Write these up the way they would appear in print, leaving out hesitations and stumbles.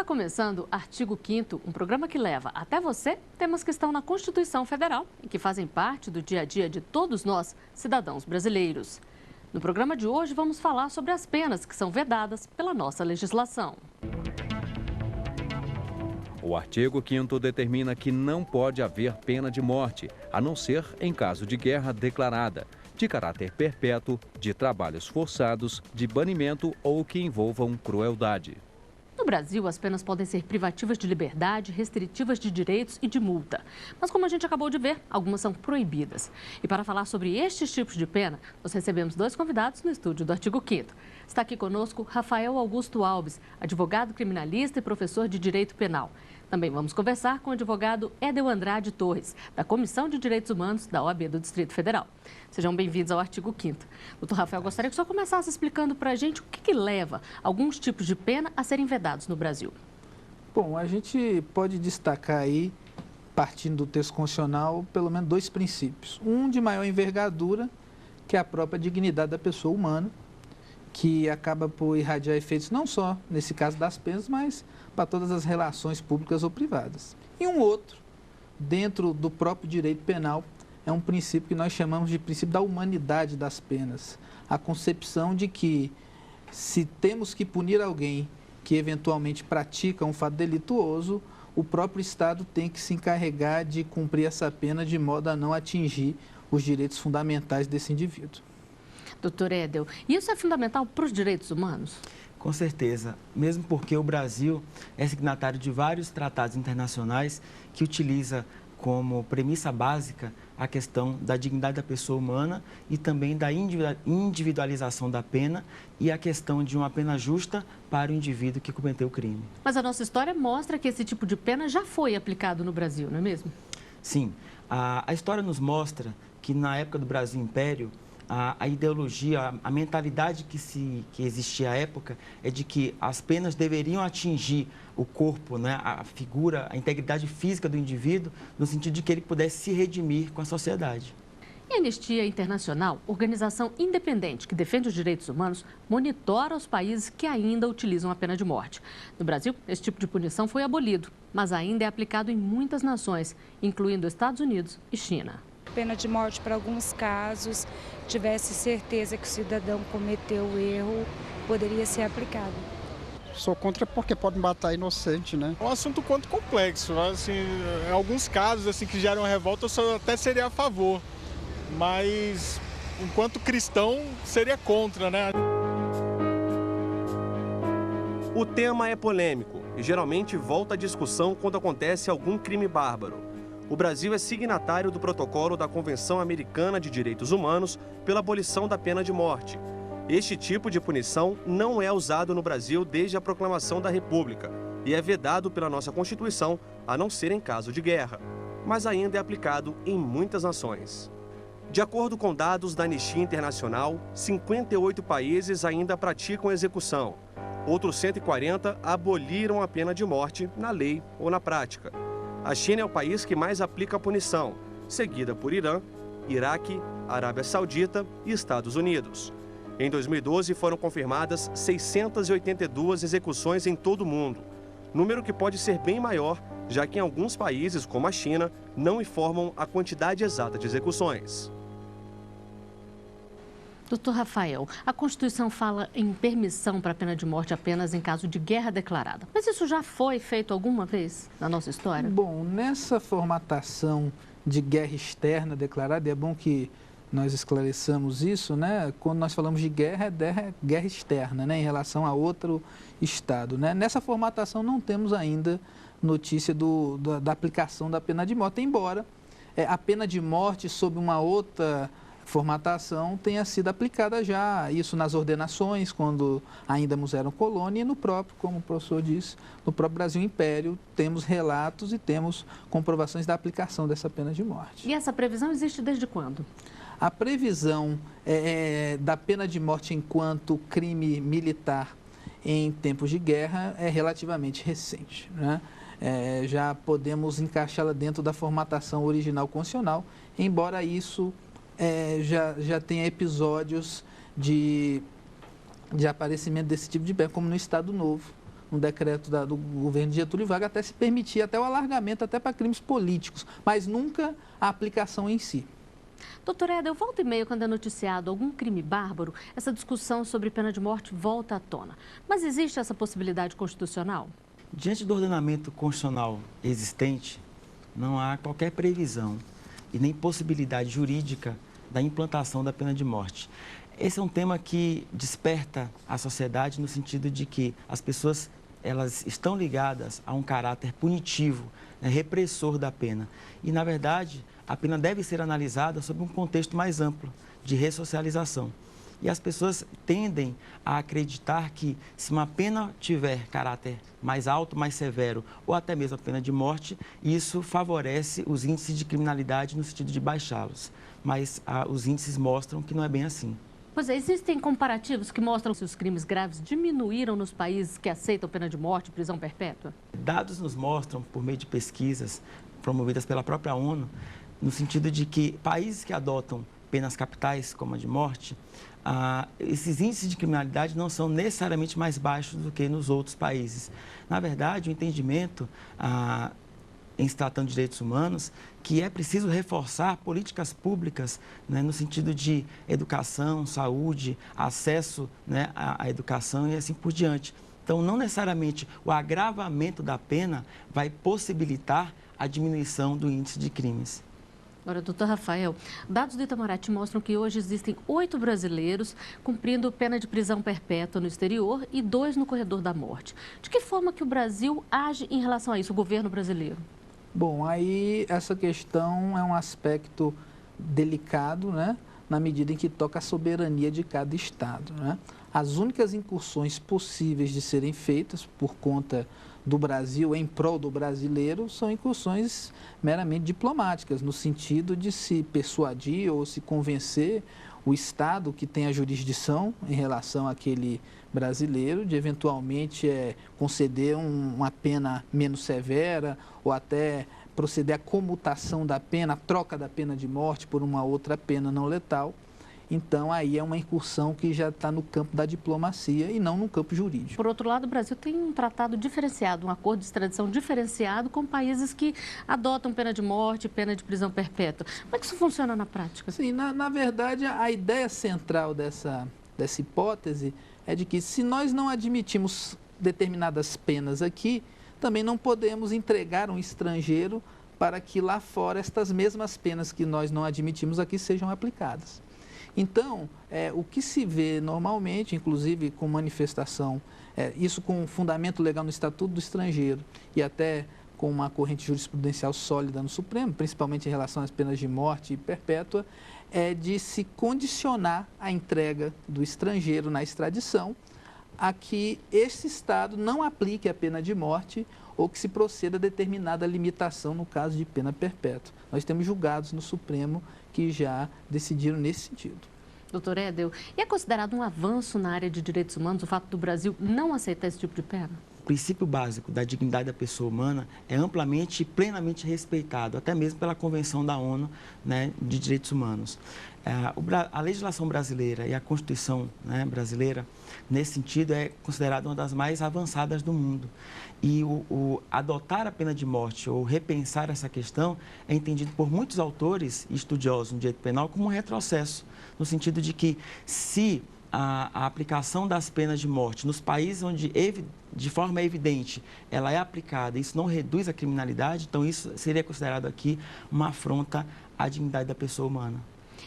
começando Artigo 5º, um programa que leva até você temas que estão na Constituição Federal e que fazem parte do dia a dia de todos nós, cidadãos brasileiros. No programa de hoje, vamos falar sobre as penas que são vedadas pela nossa legislação. O artigo 5º determina que não pode haver pena de morte, a não ser em caso de guerra declarada, de caráter perpétuo, de trabalhos forçados, de banimento ou que envolvam crueldade. No Brasil, as penas podem ser privativas de liberdade, restritivas de direitos e de multa. Mas como a gente acabou de ver, algumas são proibidas. E para falar sobre estes tipos de pena, nós recebemos dois convidados no estúdio do Artigo 5º. Está aqui conosco Rafael Augusto Alves, advogado criminalista e professor de Direito Penal. Também vamos conversar com o advogado Edel Andrade Torres, da Comissão de Direitos Humanos da OAB do Distrito Federal. Sejam bem-vindos ao Artigo 5º. Doutor Rafael, gostaria que o senhor começasse explicando para a gente o que leva alguns tipos de pena a serem vedados no Brasil. Bom, a gente pode destacar aí, partindo do texto constitucional, pelo menos dois princípios. Um de maior envergadura, que é a própria dignidade da pessoa humana, que acaba por irradiar efeitos não só, nesse caso das penas, mas para todas as relações públicas ou privadas. E um outro, dentro do próprio direito penal, é um princípio que nós chamamos de princípio da humanidade das penas. A concepção de que, se temos que punir alguém que eventualmente pratica um fato delituoso, o próprio Estado tem que se encarregar de cumprir essa pena de modo a não atingir os direitos fundamentais desse indivíduo. Doutor Edel, isso é fundamental para os direitos humanos? Com certeza, mesmo porque o Brasil é signatário de vários tratados internacionais que utiliza como premissa básica a questão da dignidade da pessoa humana e também da individualização da pena e a questão de uma pena justa para o indivíduo que cometeu o crime. Mas a nossa história mostra que esse tipo de pena já foi aplicado no Brasil, não é mesmo? Sim, a história nos mostra que na época do Brasil Império, a ideologia, a mentalidade que existia à época é de que as penas deveriam atingir o corpo, né, a figura, a integridade física do indivíduo, no sentido de que ele pudesse se redimir com a sociedade. E a Anistia Internacional, organização independente que defende os direitos humanos, monitora os países que ainda utilizam a pena de morte. No Brasil, esse tipo de punição foi abolido, mas ainda é aplicado em muitas nações, incluindo Estados Unidos e China. Pena de morte para alguns casos, tivesse certeza que o cidadão cometeu o erro, poderia ser aplicado. Sou contra porque pode matar inocente, né? É um assunto quanto complexo, assim, em alguns casos assim, que geram revolta, eu até seria a favor, mas enquanto cristão seria contra, né? O tema é polêmico e geralmente volta à discussão quando acontece algum crime bárbaro. O Brasil é signatário do protocolo da Convenção Americana de Direitos Humanos pela abolição da pena de morte. Este tipo de punição não é usado no Brasil desde a proclamação da República e é vedado pela nossa Constituição, a não ser em caso de guerra, mas ainda é aplicado em muitas nações. De acordo com dados da Anistia Internacional, 58 países ainda praticam execução. Outros 140 aboliram a pena de morte na lei ou na prática. A China é o país que mais aplica a punição, seguida por Irã, Iraque, Arábia Saudita e Estados Unidos. Em 2012, foram confirmadas 682 execuções em todo o mundo, número que pode ser bem maior, já que em alguns países, como a China, não informam a quantidade exata de execuções. Doutor Rafael, a Constituição fala em permissão para a pena de morte apenas em caso de guerra declarada. Mas isso já foi feito alguma vez na nossa história? Bom, nessa formatação de guerra externa declarada, é bom que nós esclareçamos isso, né? Quando nós falamos de guerra, é guerra externa, né? Em relação a outro Estado, né? Nessa formatação não temos ainda notícia da aplicação da pena de morte, embora a pena de morte sob uma outra formatação tenha sido aplicada já, isso nas ordenações, quando ainda eram colônia, e no próprio, como o professor disse, no próprio Brasil Império, temos relatos e temos comprovações da aplicação dessa pena de morte. E essa previsão existe desde quando? A previsão da pena de morte enquanto crime militar em tempos de guerra é relativamente recente, né? Já podemos encaixá-la dentro da formatação original constitucional, embora isso já tenha episódios de aparecimento desse tipo de pena, como no Estado Novo, um decreto do governo de Getúlio Vargas, até se permitir até o alargamento até para crimes políticos, mas nunca a aplicação em si. Doutor Éder, volta e meia, quando é noticiado algum crime bárbaro, essa discussão sobre pena de morte volta à tona. Mas existe essa possibilidade constitucional? Diante do ordenamento constitucional existente, não há qualquer previsão e nem possibilidade jurídica da implantação da pena de morte. Esse é um tema que desperta a sociedade no sentido de que as pessoas elas estão ligadas a um caráter punitivo, né, repressor da pena. E, na verdade, a pena deve ser analisada sob um contexto mais amplo de ressocialização. E as pessoas tendem a acreditar que, se uma pena tiver caráter mais alto, mais severo, ou até mesmo a pena de morte, isso favorece os índices de criminalidade no sentido de baixá-los. Mas os índices mostram que não é bem assim. Pois é, existem comparativos que mostram se os crimes graves diminuíram nos países que aceitam pena de morte e prisão perpétua? Dados nos mostram, por meio de pesquisas promovidas pela própria ONU, no sentido de que países que adotam penas capitais, como a de morte, esses índices de criminalidade não são necessariamente mais baixos do que nos outros países. Na verdade, o entendimento, em se tratando de direitos humanos, que é preciso reforçar políticas públicas, né, no sentido de educação, saúde, acesso, né, à educação e assim por diante. Então, não necessariamente o agravamento da pena vai possibilitar a diminuição do índice de crimes. Agora, doutor Rafael, dados do Itamaraty mostram que hoje existem 8 brasileiros cumprindo pena de prisão perpétua no exterior e 2 no corredor da morte. De que forma que o Brasil age em relação a isso, o governo brasileiro? Bom, aí essa questão é um aspecto delicado, né, na medida em que toca a soberania de cada estado, né? As únicas incursões possíveis de serem feitas por conta do Brasil, em prol do brasileiro, são incursões meramente diplomáticas, no sentido de se persuadir ou se convencer o Estado que tem a jurisdição em relação àquele brasileiro, de eventualmente conceder uma pena menos severa ou até proceder à comutação da pena, a troca da pena de morte por uma outra pena não letal. Então, aí é uma incursão que já está no campo da diplomacia e não no campo jurídico. Por outro lado, o Brasil tem um tratado diferenciado, um acordo de extradição diferenciado com países que adotam pena de morte, pena de prisão perpétua. Como é que isso funciona na prática? Sim, na verdade, a ideia central dessa hipótese é de que, se nós não admitimos determinadas penas aqui, também não podemos entregar um estrangeiro para que lá fora estas mesmas penas que nós não admitimos aqui sejam aplicadas. Então, o que se vê normalmente, inclusive com manifestação, isso com fundamento legal no Estatuto do Estrangeiro e até com uma corrente jurisprudencial sólida no Supremo, principalmente em relação às penas de morte e perpétua, é de se condicionar a entrega do estrangeiro na extradição a que esse Estado não aplique a pena de morte ou que se proceda a determinada limitação no caso de pena perpétua. Nós temos julgados no Supremo que já decidiram nesse sentido. Doutor Éder, e é considerado um avanço na área de direitos humanos o fato do Brasil não aceitar esse tipo de pena? O princípio básico da dignidade da pessoa humana é amplamente e plenamente respeitado, até mesmo pela Convenção da ONU, né, de Direitos Humanos. A legislação brasileira e a Constituição, né, brasileira, nesse sentido, é considerada uma das mais avançadas do mundo. E adotar a pena de morte ou repensar essa questão é entendido por muitos autores e estudiosos no direito penal como um retrocesso, no sentido de que, se a aplicação das penas de morte nos países onde, de forma evidente, ela é aplicada, isso não reduz a criminalidade, então isso seria considerado aqui uma afronta à dignidade da pessoa humana.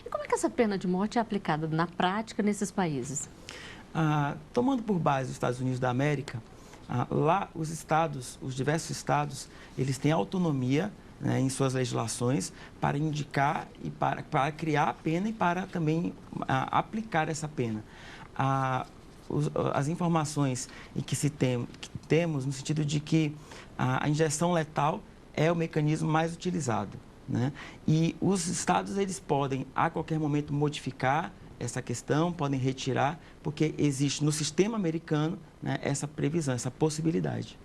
E como é que essa pena de morte é aplicada na prática nesses países? Tomando por base os Estados Unidos da América, lá os diversos estados, eles têm autonomia, né, em suas legislações para indicar e para criar a pena e para também aplicar essa pena. As informações que temos no sentido de que a injeção letal é o mecanismo mais utilizado, né? E os estados, eles podem a qualquer momento modificar essa questão, podem retirar, porque existe no sistema americano, né, essa previsão, essa possibilidade.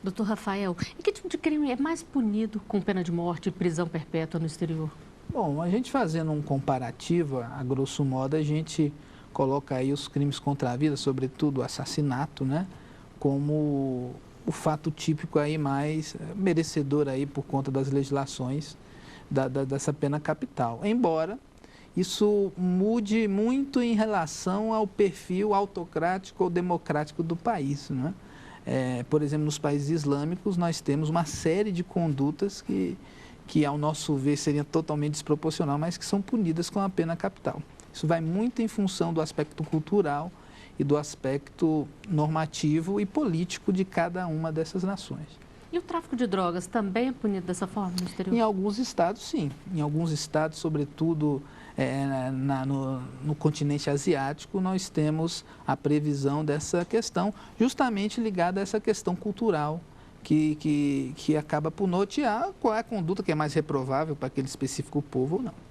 Doutor Rafael, e que tipo de crime é mais punido com pena de morte e prisão perpétua no exterior? Bom, a gente fazendo um comparativo, a grosso modo, a gente coloca aí os crimes contra a vida, sobretudo o assassinato, né, como o fato típico aí mais merecedor aí por conta das legislações dessa pena capital. Embora isso mude muito em relação ao perfil autocrático ou democrático do país, né? Por exemplo, nos países islâmicos nós temos uma série de condutas que ao nosso ver seriam totalmente desproporcional, mas que são punidas com a pena capital. Isso vai muito em função do aspecto cultural e do aspecto normativo e político de cada uma dessas nações. E o tráfico de drogas também é punido dessa forma no exterior? Em alguns estados, sim. Em alguns estados, sobretudo no continente asiático, nós temos a previsão dessa questão, justamente ligada a essa questão cultural, que acaba por nortear qual é a conduta que é mais reprovável para aquele específico povo ou não.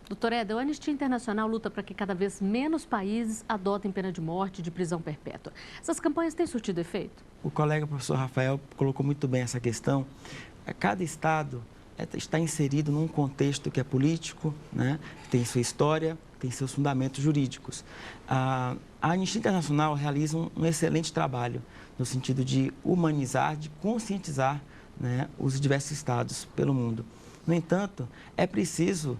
Doutor Éder, a Anistia Internacional luta para que cada vez menos países adotem pena de morte e de prisão perpétua. Essas campanhas têm surtido efeito? O colega professor Rafael colocou muito bem essa questão. Cada estado está inserido num contexto que é político, né? Tem sua história, tem seus fundamentos jurídicos. A Anistia Internacional realiza um excelente trabalho no sentido de humanizar, de conscientizar, né, os diversos estados pelo mundo. No entanto, é preciso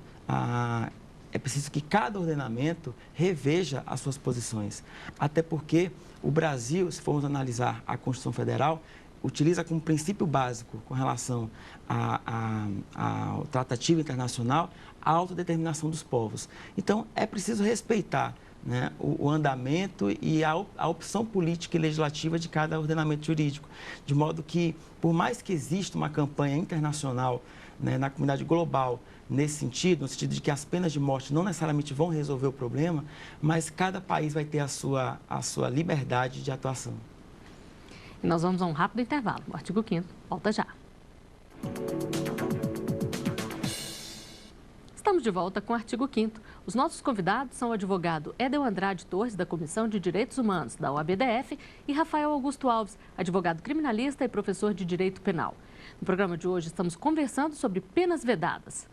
que cada ordenamento reveja as suas posições. Até porque o Brasil, se formos analisar a Constituição Federal, utiliza como princípio básico com relação ao tratativo internacional a autodeterminação dos povos. Então, é preciso respeitar, né, o andamento e a opção política e legislativa de cada ordenamento jurídico. De modo que, por mais que exista uma campanha internacional, né, na comunidade global, nesse sentido, no sentido de que as penas de morte não necessariamente vão resolver o problema, mas cada país vai ter a sua liberdade de atuação. E nós vamos a um rápido intervalo. O artigo 5º volta já. Estamos de volta com o artigo 5º. Os nossos convidados são o advogado Edel Andrade Torres, da Comissão de Direitos Humanos da OAB-DF, e Rafael Augusto Alves, advogado criminalista e professor de Direito Penal. No programa de hoje, estamos conversando sobre penas vedadas.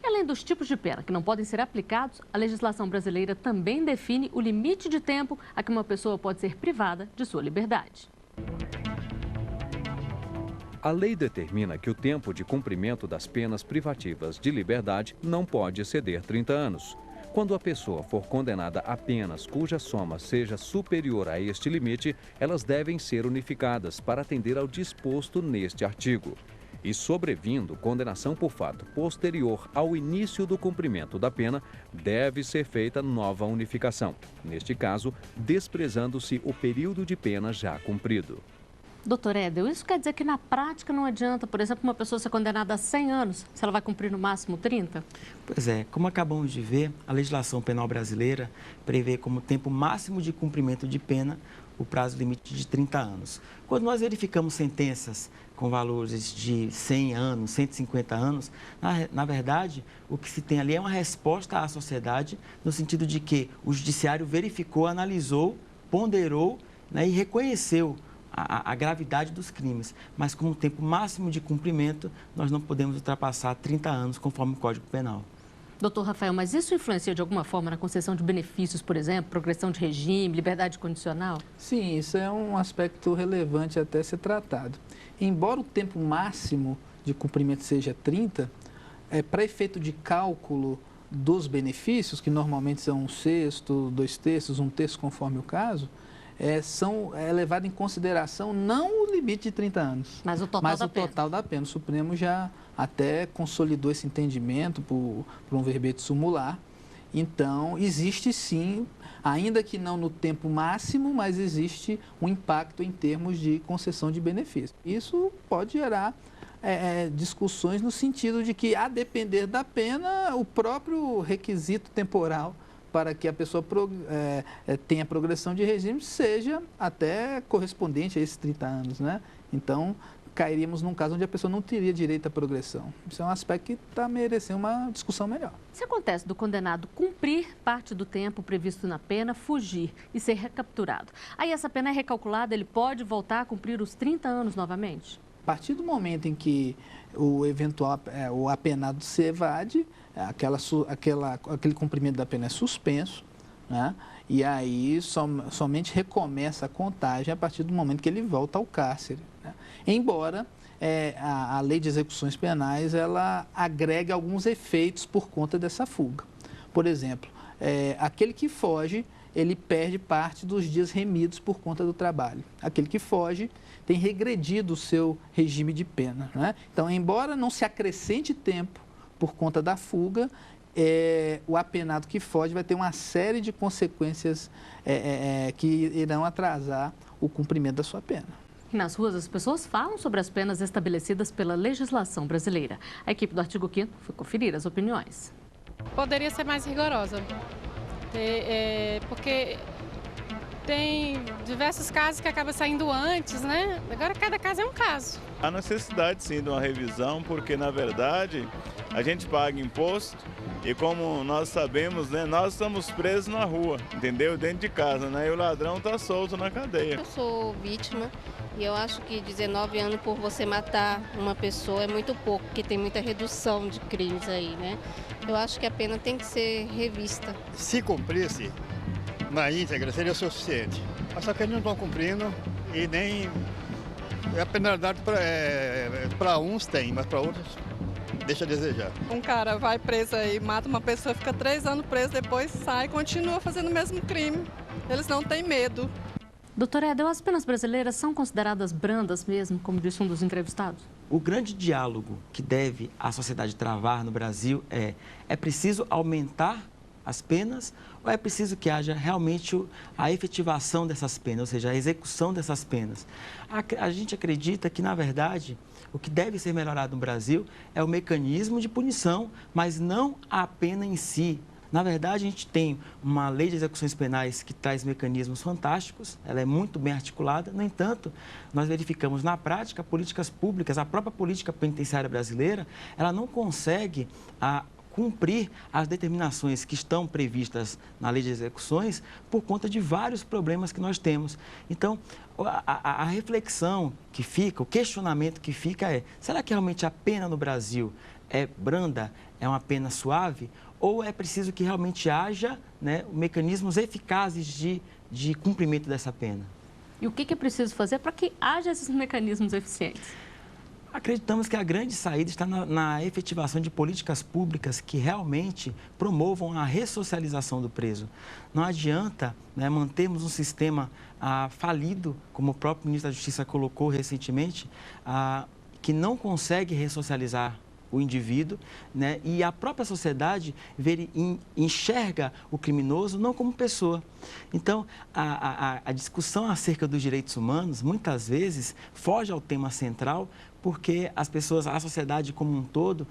E além dos tipos de pena que não podem ser aplicados, a legislação brasileira também define o limite de tempo a que uma pessoa pode ser privada de sua liberdade. A lei determina que o tempo de cumprimento das penas privativas de liberdade não pode exceder 30 anos. Quando a pessoa for condenada a penas cuja soma seja superior a este limite, elas devem ser unificadas para atender ao disposto neste artigo. E sobrevindo condenação por fato posterior ao início do cumprimento da pena, deve ser feita nova unificação. Neste caso, desprezando-se o período de pena já cumprido. Doutor Éder, isso quer dizer que na prática não adianta, por exemplo, uma pessoa ser condenada a 100 anos, se ela vai cumprir no máximo 30? Pois é, como acabamos de ver, a legislação penal brasileira prevê como tempo máximo de cumprimento de pena o prazo limite de 30 anos. Quando nós verificamos sentenças com valores de 100 anos, 150 anos, na verdade, o que se tem ali é uma resposta à sociedade, no sentido de que o judiciário verificou, analisou, ponderou, né, e reconheceu a gravidade dos crimes, mas com o tempo máximo de cumprimento, nós não podemos ultrapassar 30 anos, conforme o Código Penal. Doutor Rafael, mas isso influencia de alguma forma na concessão de benefícios, por exemplo, progressão de regime, liberdade condicional? Sim, isso é um aspecto relevante até ser tratado. Embora o tempo máximo de cumprimento seja 30, para efeito de cálculo dos benefícios, que normalmente são 1/6, 2/3, 1/3, conforme o caso, é levado em consideração não o limite de 30 anos, mas o total da pena. O Supremo já até consolidou esse entendimento por um verbete sumular. Então, existe sim, ainda que não no tempo máximo, mas existe um impacto em termos de concessão de benefício. Isso pode gerar discussões no sentido de que, a depender da pena, o próprio requisito temporal para que a pessoa tenha progressão de regime seja até correspondente a esses 30 anos, né? Então, cairíamos num caso onde a pessoa não teria direito à progressão. Isso é um aspecto que está merecendo uma discussão melhor. Se acontece do condenado cumprir parte do tempo previsto na pena, fugir e ser recapturado, aí essa pena é recalculada, ele pode voltar a cumprir os 30 anos novamente? A partir do momento em que o apenado se evade, aquele cumprimento da pena é suspenso, né? E aí somente recomeça a contagem a partir do momento que ele volta ao cárcere, né? Embora a lei de execuções penais ela agrega alguns efeitos por conta dessa fuga. Por exemplo, aquele que foge, ele perde parte dos dias remidos por conta do trabalho. Aquele que foge tem regredido o seu regime de pena, né? Então, embora não se acrescente tempo por conta da fuga, o apenado que foge vai ter uma série de consequências que irão atrasar o cumprimento da sua pena. Nas ruas, as pessoas falam sobre as penas estabelecidas pela legislação brasileira. A equipe do Artigo 5º foi conferir as opiniões. Poderia ser mais rigorosa, porque tem diversos casos que acabam saindo antes, né? Agora cada caso é um caso. Há necessidade sim de uma revisão, porque na verdade a gente paga imposto e como nós sabemos, né, nós estamos presos na rua, entendeu? Dentro de casa, né? E o ladrão está solto na cadeia. Eu sou vítima e eu acho que 19 anos por você matar uma pessoa é muito pouco, porque tem muita redução de crimes aí, né? Eu acho que a pena tem que ser revista. Se cumprisse na íntegra seria o suficiente. Mas só que eles não estão cumprindo e nem a penalidade para uns tem, mas para outros deixa a desejar. Um cara vai preso aí, mata uma pessoa, fica 3 anos preso, depois sai e continua fazendo o mesmo crime. Eles não têm medo. Doutor Edel, as penas brasileiras são consideradas brandas mesmo, como disse um dos entrevistados? O grande diálogo que deve a sociedade travar no Brasil é preciso aumentar as penas ou é preciso que haja realmente a efetivação dessas penas, ou seja, a execução dessas penas? A gente acredita que, na verdade, o que deve ser melhorado no Brasil é o mecanismo de punição, mas não a pena em si. Na verdade, a gente tem uma lei de execuções penais que traz mecanismos fantásticos, ela é muito bem articulada, no entanto, nós verificamos na prática políticas públicas, a própria política penitenciária brasileira, ela não consegue cumprir as determinações que estão previstas na lei de execuções por conta de vários problemas que nós temos. Então, a reflexão que fica, o questionamento que fica será que realmente a pena no Brasil é branda, é uma pena suave? Ou é preciso que realmente haja, né, mecanismos eficazes de cumprimento dessa pena? E o que é preciso fazer para que haja esses mecanismos eficientes? Acreditamos que a grande saída está na efetivação de políticas públicas que realmente promovam a ressocialização do preso. Não adianta, né, mantermos um sistema falido, como o próprio ministro da Justiça colocou recentemente, que não consegue ressocializar o indivíduo, né, e a própria sociedade enxerga o criminoso não como pessoa. Então, a discussão acerca dos direitos humanos, muitas vezes, foge ao tema central, porque as pessoas, a sociedade como um todo,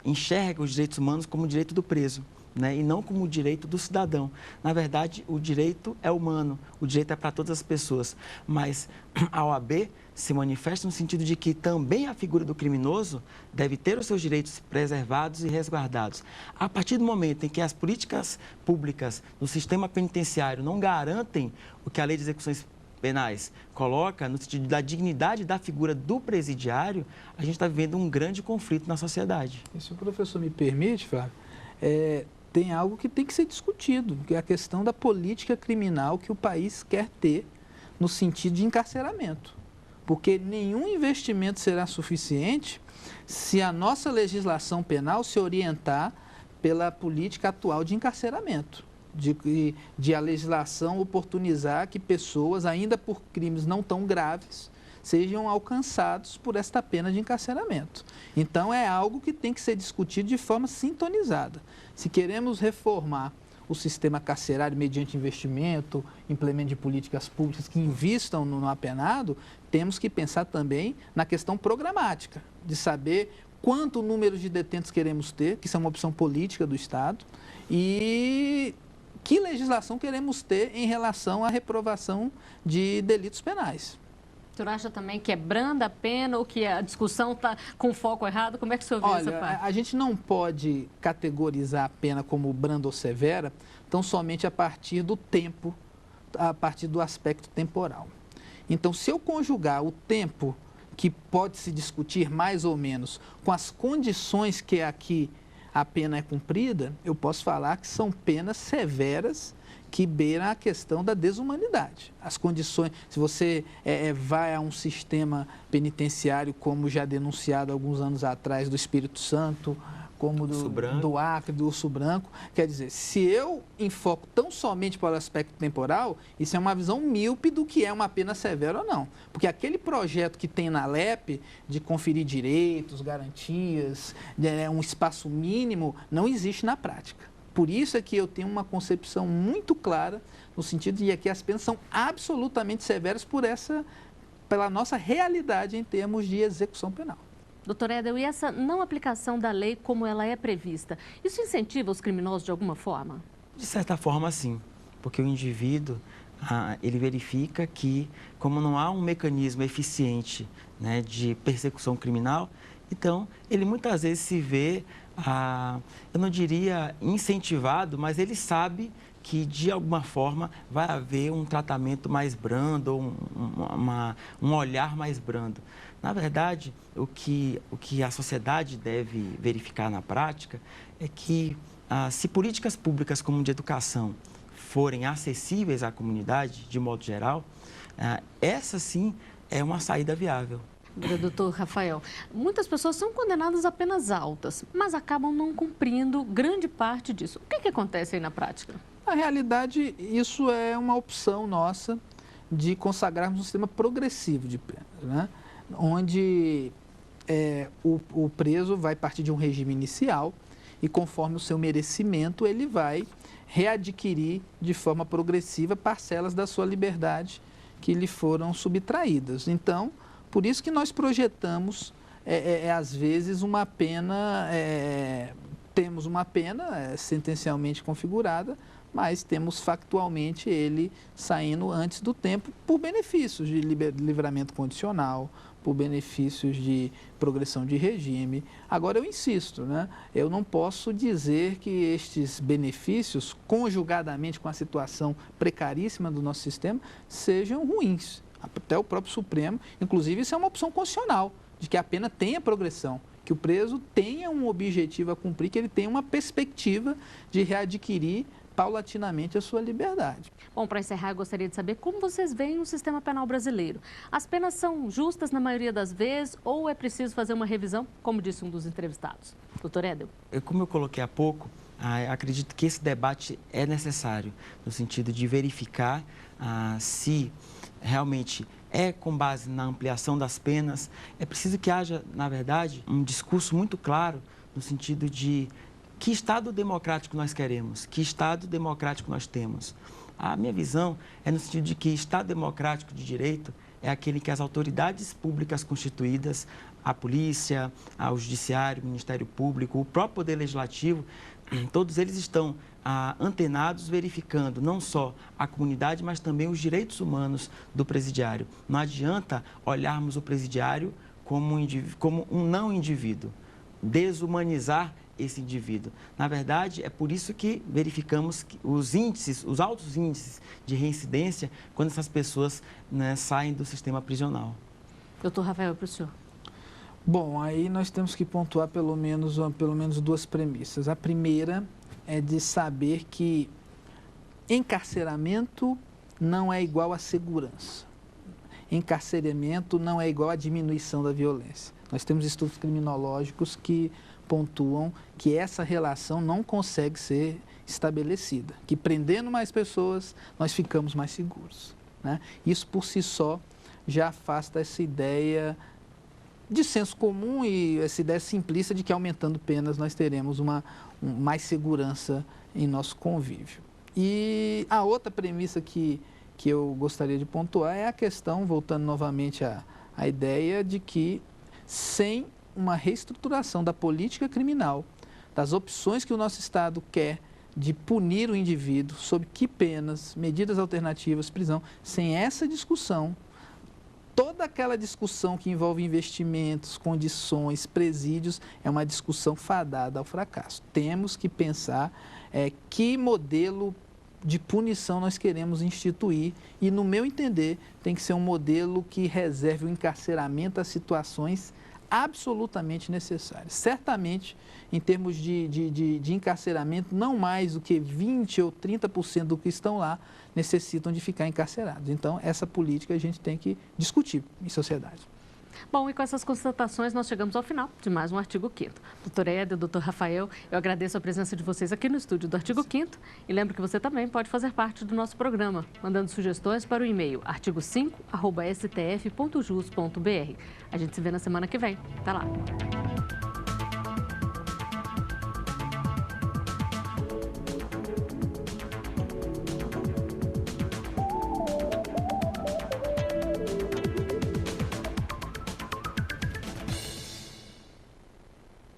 enxerga os direitos humanos como o direito do preso, né, e não como o direito do cidadão. Na verdade, o direito é humano, o direito é para todas as pessoas, mas a OAB se manifesta no sentido de que também a figura do criminoso deve ter os seus direitos preservados e resguardados. A partir do momento em que as políticas públicas no sistema penitenciário não garantem o que a lei de execuções penais coloca no sentido da dignidade da figura do presidiário, a gente está vivendo um grande conflito na sociedade. E se o professor me permite, Flávio, tem algo que tem que ser discutido, que é a questão da política criminal que o país quer ter no sentido de encarceramento. Porque nenhum investimento será suficiente se a nossa legislação penal se orientar pela política atual de encarceramento, de a legislação oportunizar que pessoas, ainda por crimes não tão graves, sejam alcançados por esta pena de encarceramento. Então, é algo que tem que ser discutido de forma sintonizada. Se queremos reformar o sistema carcerário mediante investimento, implemento de políticas públicas que invistam no apenado, temos que pensar também na questão programática, de saber quanto número de detentos queremos ter, que isso é uma opção política do Estado, e que legislação queremos ter em relação à reprovação de delitos penais. O senhor acha também que é branda a pena ou que a discussão está com foco errado? Como é que o senhor vê essa parte? A gente não pode categorizar a pena como branda ou severa tão somente a partir do tempo, a partir do aspecto temporal. Então, se eu conjugar o tempo que pode se discutir mais ou menos com as condições que aqui a pena é cumprida, eu posso falar que são penas severas que beira a questão da desumanidade. As condições, se você vai a um sistema penitenciário, como já denunciado alguns anos atrás, do Espírito Santo, como do Acre, do Urso Branco, quer dizer, se eu enfoco tão somente para o aspecto temporal, isso é uma visão míope do que é uma pena severa ou não. Porque aquele projeto que tem na LEP, de conferir direitos, garantias, um espaço mínimo, não existe na prática. Por isso é que eu tenho uma concepção muito clara, no sentido de que as penas são absolutamente severas pela nossa realidade em termos de execução penal. Doutor Edel, e essa não aplicação da lei como ela é prevista, isso incentiva os criminosos de alguma forma? De certa forma, sim, porque o indivíduo, ele verifica que, como não há um mecanismo eficiente, né, de persecução criminal, então ele muitas vezes se vê, eu não diria incentivado, mas ele sabe que de alguma forma vai haver um tratamento mais brando, ou um olhar mais brando. Na verdade, o que a sociedade deve verificar na prática é que, se políticas públicas como de educação forem acessíveis à comunidade, de modo geral, essa sim é uma saída viável. Doutor Rafael, muitas pessoas são condenadas a penas altas, mas acabam não cumprindo grande parte disso. O que acontece aí na prática? Na realidade, isso é uma opção nossa de consagrarmos um sistema progressivo de penas, né? Onde o preso vai partir de um regime inicial e, conforme o seu merecimento, ele vai readquirir de forma progressiva parcelas da sua liberdade que lhe foram subtraídas. Então, por isso que nós projetamos, às vezes, uma pena, temos uma pena sentencialmente configurada, mas temos factualmente ele saindo antes do tempo por benefícios de livramento condicional, por benefícios de progressão de regime. Agora, eu insisto, né? Eu não posso dizer que estes benefícios, conjugadamente com a situação precaríssima do nosso sistema, sejam ruins. Até o próprio Supremo, inclusive, isso é uma opção constitucional, de que a pena tenha progressão, que o preso tenha um objetivo a cumprir, que ele tenha uma perspectiva de readquirir paulatinamente a sua liberdade. Bom, para encerrar, eu gostaria de saber como vocês veem o sistema penal brasileiro. As penas são justas na maioria das vezes ou é preciso fazer uma revisão, como disse um dos entrevistados? Doutor Edel. Como eu coloquei há pouco, acredito que esse debate é necessário, no sentido de verificar se realmente é com base na ampliação das penas. É preciso que haja, na verdade, um discurso muito claro no sentido de que Estado democrático nós queremos, que Estado democrático nós temos. A minha visão é no sentido de que Estado democrático de direito é aquele que as autoridades públicas constituídas, a polícia, o judiciário, o Ministério Público, o próprio Poder Legislativo, todos eles estão antenados, verificando não só a comunidade, mas também os direitos humanos do presidiário. Não adianta olharmos o presidiário como um não indivíduo, desumanizar esse indivíduo. Na verdade, é por isso que verificamos os altos índices de reincidência quando essas pessoas, né, saem do sistema prisional. Doutor Rafael, para o senhor. Bom, aí nós temos que pontuar pelo menos duas premissas. A primeira é de saber que encarceramento não é igual a segurança. Encarceramento não é igual a diminuição da violência. Nós temos estudos criminológicos que pontuam que essa relação não consegue ser estabelecida, que prendendo mais pessoas, nós ficamos mais seguros, né? Isso por si só já afasta essa ideia de senso comum e essa ideia simplista de que aumentando penas nós teremos mais segurança em nosso convívio. E a outra premissa que eu gostaria de pontuar é a questão, voltando novamente à ideia de que sem uma reestruturação da política criminal, das opções que o nosso Estado quer de punir o indivíduo, sob que penas, medidas alternativas, prisão, sem essa discussão, toda aquela discussão que envolve investimentos, condições, presídios, é uma discussão fadada ao fracasso. Temos que pensar que modelo de punição nós queremos instituir e, no meu entender, tem que ser um modelo que reserve o encarceramento a situações absolutamente necessárias. Certamente, em termos de encarceramento, não mais do que 20% ou 30% do que estão lá necessitam de ficar encarcerados. Então, essa política a gente tem que discutir em sociedade. Bom, e com essas constatações, nós chegamos ao final de mais um Artigo 5º. Doutor Éder, doutor Rafael, eu agradeço a presença de vocês aqui no estúdio do Artigo 5º e lembro que você também pode fazer parte do nosso programa, mandando sugestões para o e-mail artigo5@stf.jus.br. A gente se vê na semana que vem. Até lá!